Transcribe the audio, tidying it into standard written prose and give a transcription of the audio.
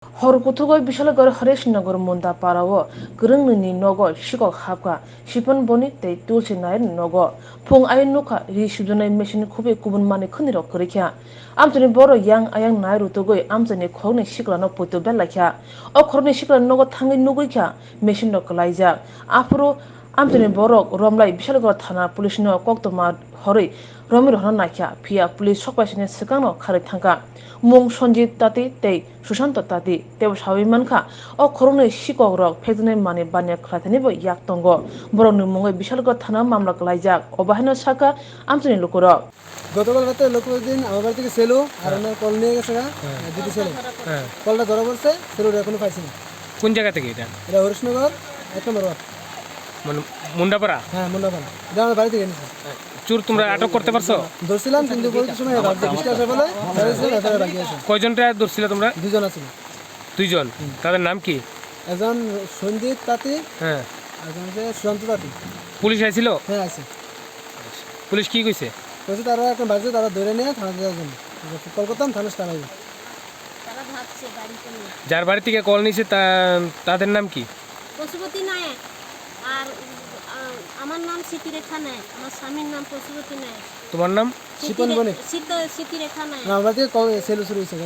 Horkutugo Bishalagor Harishnagor Munda Parawo, Grungni Nogo, Shiko Haka, Shipan Boni, they Dulcinai Nogo, Pung Ayanuka, Rishuduna Mission Kube Kubun Mani Kuniro Kurika, Amtoni Boro Yang Ayang Nairu Togo, Amtoni Kone Shikla no Puto Bellaka, O Korne Shikla Nogo Tangi Nuguika, Mission no Kalaja, Afro Amtoni Boro, Romlai, Bishalagor Tana, Police no Koktoma Hori, Romero Hanaka, Pia, Police Shopwashing Sakano, Karitanga. Mung Sonjit Tati, Te, Sushanta Tati, Te was how manka, or Corona Shiko Rock, Pedone Money, Banya Clatanibo, Yak Tongo, Boronu Mungo, Bishalgo Tana, Mamla Lajak, Obahano Saka, Anthony Lukuro. গতকাল রাতে লোকদিন আমার বাড়ি থেকে shallow আর আমার call নিয়ে গেছে দিদি ছেলে কলটা ধরা পড়ছে সেলুটা এখনো পাইছি না। কোন জায়গা থেকে এটা? এটা হরিশনগর 1 নম্বর ওয়ার্ড, মানে মুন্ডাপাড়া। হ্যাঁ মুন্ডাপাড়া। এটা আমার বাড়ি থেকে এনেছে। চোর তোমরা আটক করতে পারছো? ধরছিলাম কিন্তু বলতে সময় ভাবছি বৃষ্টি আসে বলে ধরেছিলাম, এখানে বাকি আছে। কয়জনটা ধরছিলে তোমরা? দুজন আছে। দুইজন। তাদের নাম কি? একজন সঞ্জিত তাঁতি, হ্যাঁ, একজন হচ্ছে সুশান্ত তাঁতি। পুলিশ আইছিল? হ্যাঁ আছে। পুলিশ কি কইছে? বলছে তারা এখন বাড়িতে তারা ধরে নিয়ে থানা দেওয়ার জন্য কল করতাম, থানা স্টার হবে। যার বাড়ি থেকে কল নিছে তাদের নাম কি? পশুপতি নায়ক। আর আমার নাম স্মৃতিরেখা নায়ক, আমার স্বামীর নাম পশুপতি নায়ক। তোমার নাম? শিপন বণিক। স্মৃতিরেখা নায়ক। আমার বাড়ি থেকে সেলু শুরু হয়েছে।